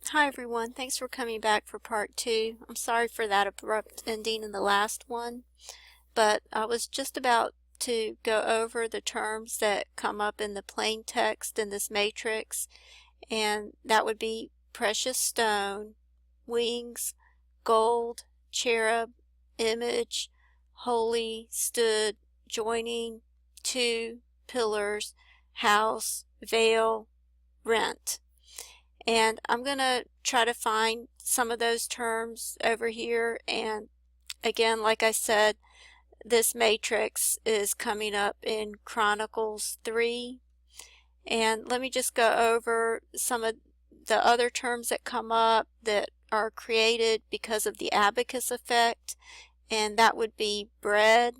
Hi everyone, thanks for coming back for part 2. I'm sorry for that abrupt ending in the last one, but I was just about to go over the terms that come up in the plain text in this matrix, and that would be precious stone, wings, gold, cherub, image, holy, stood, joining, two, pillars, house, veil, rent. And I'm going to try to find some of those terms over here. And again, like I said, this matrix is coming up in Chronicles 3. And let me just go over some of the other terms that come up that are created because of the abacus effect. And that would be bread,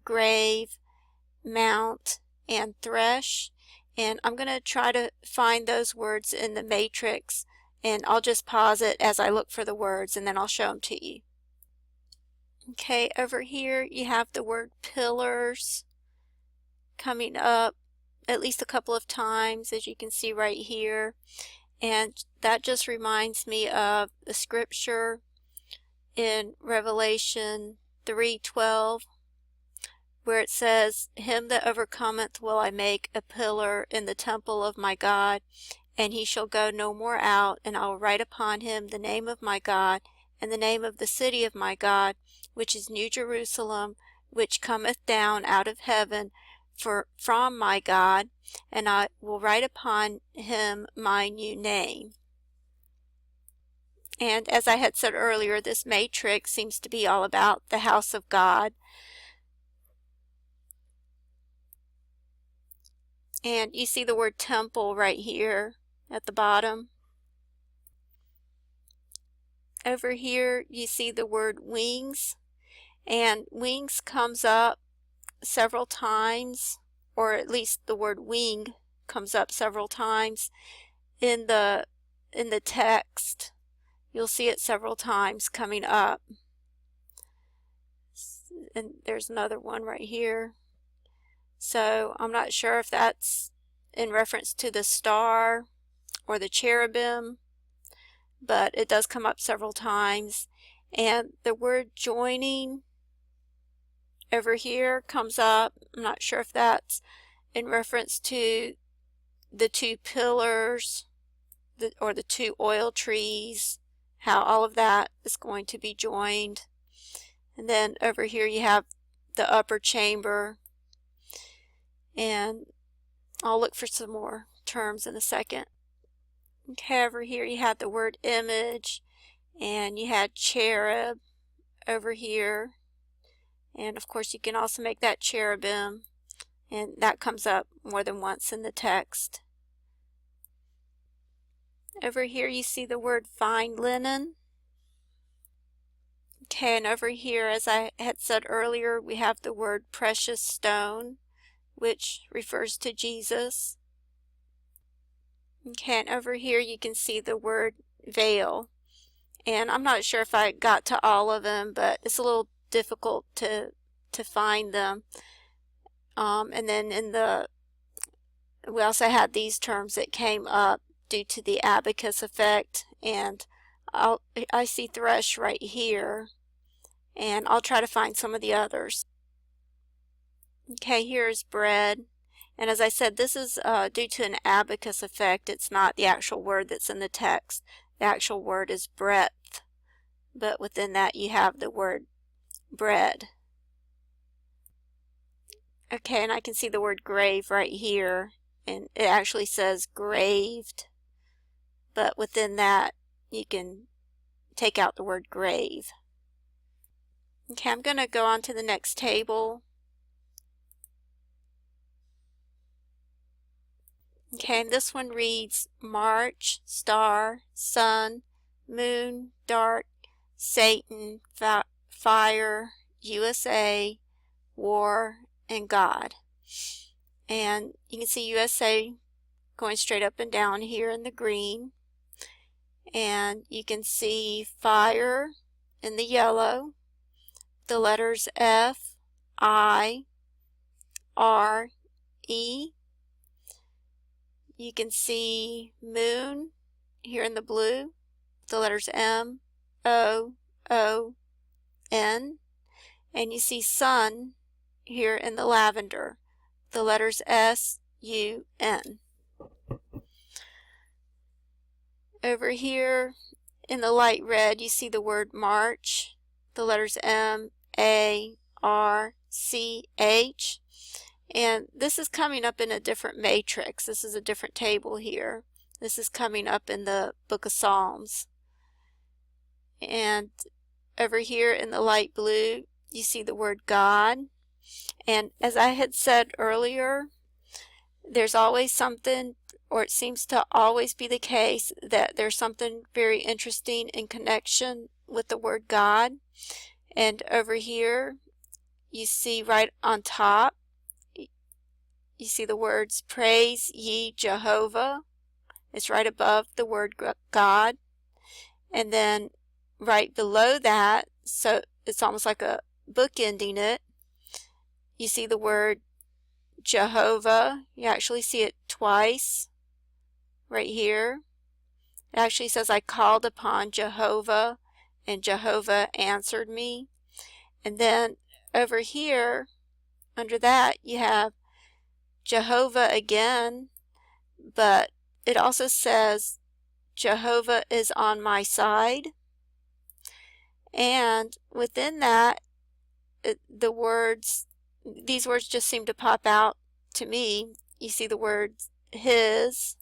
grave, mount, and thresh. And I'm going to try to find those words in the matrix, and I'll just pause it as I look for the words and then I'll show them to you. Okay, over here you have the word pillars coming up at least a couple of times, as you can see right here, and that just reminds me of the scripture in Revelation 3:12 where it says, "Him that overcometh will I make a pillar in the temple of my God, and he shall go no more out, and I will write upon him the name of my God, and the name of the city of my God, which is New Jerusalem, which cometh down out of heaven from my God, and I will write upon him my new name." And as I had said earlier, this matrix seems to be all about the house of God. And you see the word temple right here at the bottom. Over here you see the word wings, and wings comes up several times, or at least the word wing comes up several times in the text. You'll see it several times coming up. And there's another one right here. So I'm not sure if that's in reference to the star or the cherubim, but it does come up several times. And the word joining over here comes up. I'm not sure if that's in reference to the two pillars or the two oil trees, how all of that is going to be joined. And then over here you have the upper chamber, and I'll look for some more terms in a second. Okay, over here you have the word image, and you had cherub over here, and of course you can also make that cherubim, and that comes up more than once in the text. Over here you see the word fine linen. Okay, and over here, as I had said earlier, we have the word precious stone, which refers to Jesus. Okay, and over here you can see the word veil. And I'm not sure if I got to all of them, but it's a little difficult to find them. And then we also had these terms that came up due to the abacus effect, and I see thresh right here, and I'll try to find some of the others. Okay, here's bread, and as I said, this is due to an abacus effect. It's not the actual word that's in the text. The actual word is breadth, but within that you have the word bread. Okay, and I can see the word grave right here, and it actually says graved, but within that you can take out the word grave. Okay, I'm going to go on to the next table. Okay, and this one reads March, star, sun, moon, dark, Satan, fire, USA, war, and God. And you can see USA going straight up and down here in the green. And you can see fire in the yellow, the letters F, I, R, E. You can see moon here in the blue, the letters M, O, O, N, and you see sun here in the lavender, the letters S, U, N. Over here in the light red, you see the word March, the letters M, A, R, C, H. And this is coming up in a different matrix. This is a different table here. This is coming up in the Book of Psalms. And over here in the light blue, you see the word God. And as I had said earlier, there's always something, or it seems to always be the case, that there's something very interesting in connection with the word God. And over here, you see right on top, you see the words, praise ye Jehovah. It's right above the word God. And then right below that, so it's almost like a book ending it, you see the word Jehovah. You actually see it twice right here. It actually says, I called upon Jehovah, and Jehovah answered me. And then over here, under that, you have Jehovah again, but it also says Jehovah is on my side. And within that, these words just seem to pop out to me. You see the words his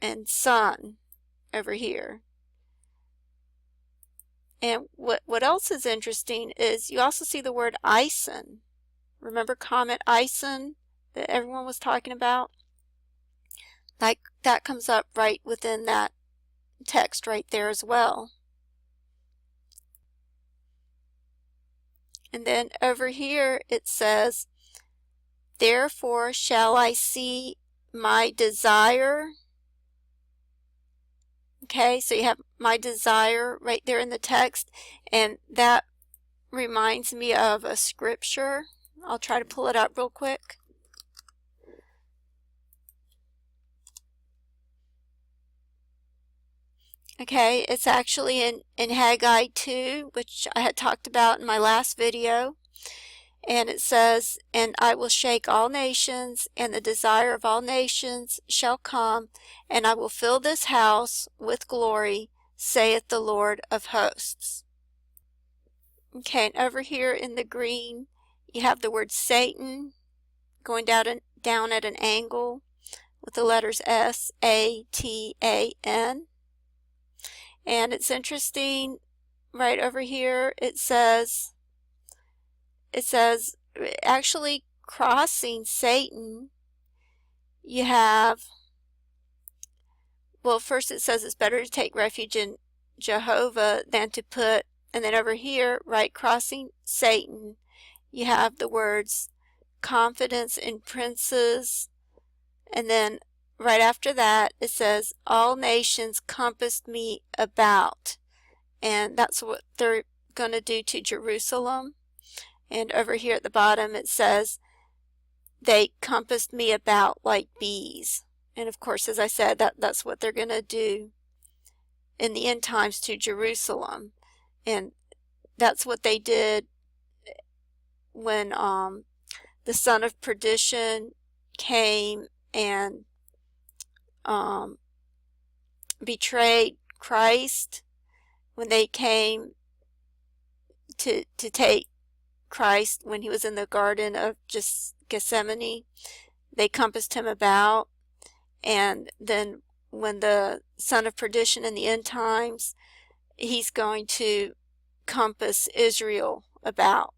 and son over here. And what else is interesting is you also see the word Ison. Remember Comet Ison that everyone was talking about? Like that comes up right within that text right there as well. And then over here it says, therefore shall I see my desire. Okay, so you have my desire right there in the text, and that reminds me of a scripture. I'll try to pull it up real quick. Okay, it's actually in Haggai 2, which I had talked about in my last video. And it says, and I will shake all nations, and the desire of all nations shall come, and I will fill this house with glory, saith the Lord of hosts. Okay, and over here in the green, you have the word Satan going down at an angle with the letters S-A-T-A-N. And it's interesting, right over here, it says actually crossing Satan, you have, well, first it says it's better to take refuge in Jehovah than to put, and then over here, right, crossing Satan, you have the words confidence in princes, and then right after that it says all nations compassed me about, and that's what they're going to do to Jerusalem. And over here at the bottom it says, they compassed me about like bees. And of course, as I said, that's what they're going to do in the end times to Jerusalem. And that's what they did when the son of perdition came and betrayed Christ. When they came to take Christ when he was in the Garden of Gethsemane, they compassed him about. And then when the son of perdition in the end times, he's going to compass Israel about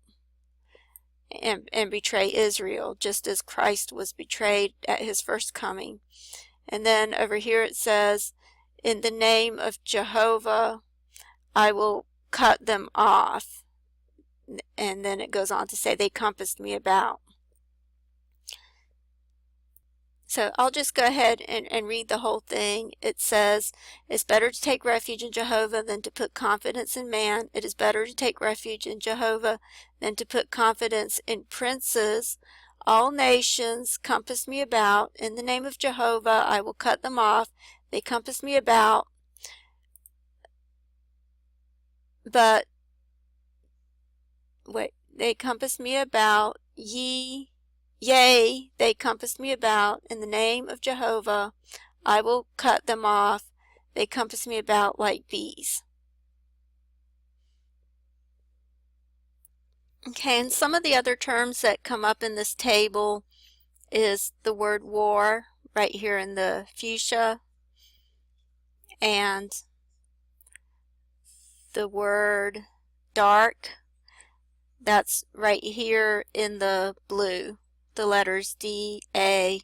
and betray Israel, just as Christ was betrayed at his first coming. And then over here it says, in the name of Jehovah I will cut them off. And then it goes on to say, they compassed me about. So I'll just go ahead and read the whole thing. It says, it's better to take refuge in Jehovah than to put confidence in man. It is better to take refuge in Jehovah than to put confidence in princes. All nations compass me about. In the name of Jehovah I will cut them off. They compass me about, but wait, they compass me about, yea, they compass me about, in the name of Jehovah, I will cut them off. They compass me about like bees. Okay, and some of the other terms that come up in this table is the word war, right here in the fuchsia, and the word dark, that's right here in the blue, the letters D-A-R-K.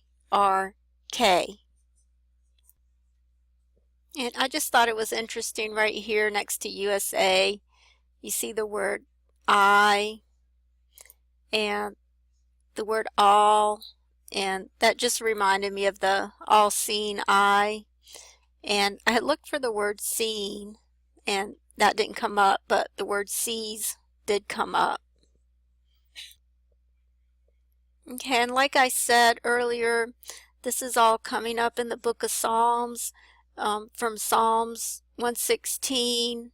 And I just thought it was interesting right here next to USA, you see the word I and the word all, and that just reminded me of the all-seeing eye. And I had looked for the word seen, and that didn't come up, but the word sees did come up. Okay, and like I said earlier, this is all coming up in the book of Psalms, from Psalms 116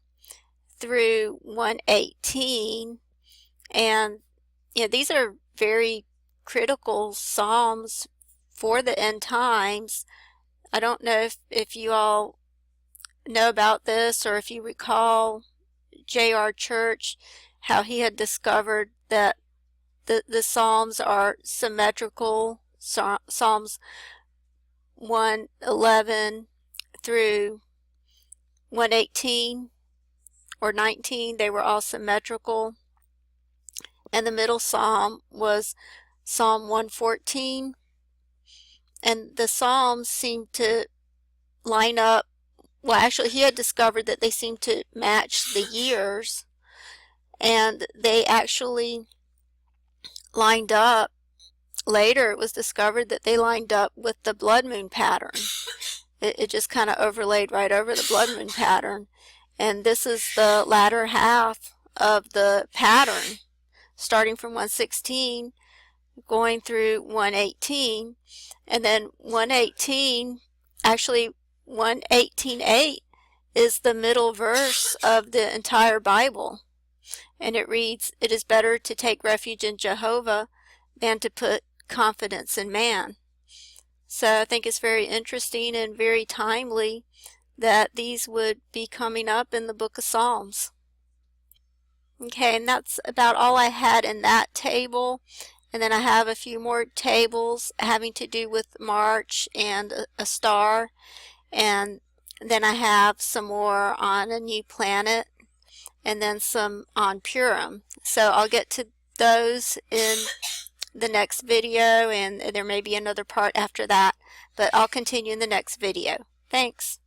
through 118. And these are very critical Psalms for the end times. I don't know if you all know about this, or if you recall J.R. Church, how he had discovered that the Psalms are symmetrical. Psalms 111 through 118 or 19, they were all symmetrical. And the middle psalm was Psalm 114. And the Psalms seem to line up. Well, actually, he had discovered that they seem to match the years, and they actually lined up. Later, it was discovered that they lined up with the blood moon pattern. It just kind of overlaid right over the blood moon pattern. And this is the latter half of the pattern, starting from 116, going through 118, and then 118, actually 118:8 is the middle verse of the entire Bible. And it reads, "It is better to take refuge in Jehovah than to put confidence in man." So I think it's very interesting and very timely that these would be coming up in the book of Psalms. Okay, and that's about all I had in that table. And then I have a few more tables having to do with March and a star. And then I have some more on a new planet, and then some on Purim. So I'll get to those in the next video, and there may be another part after that, but I'll continue in the next video. Thanks.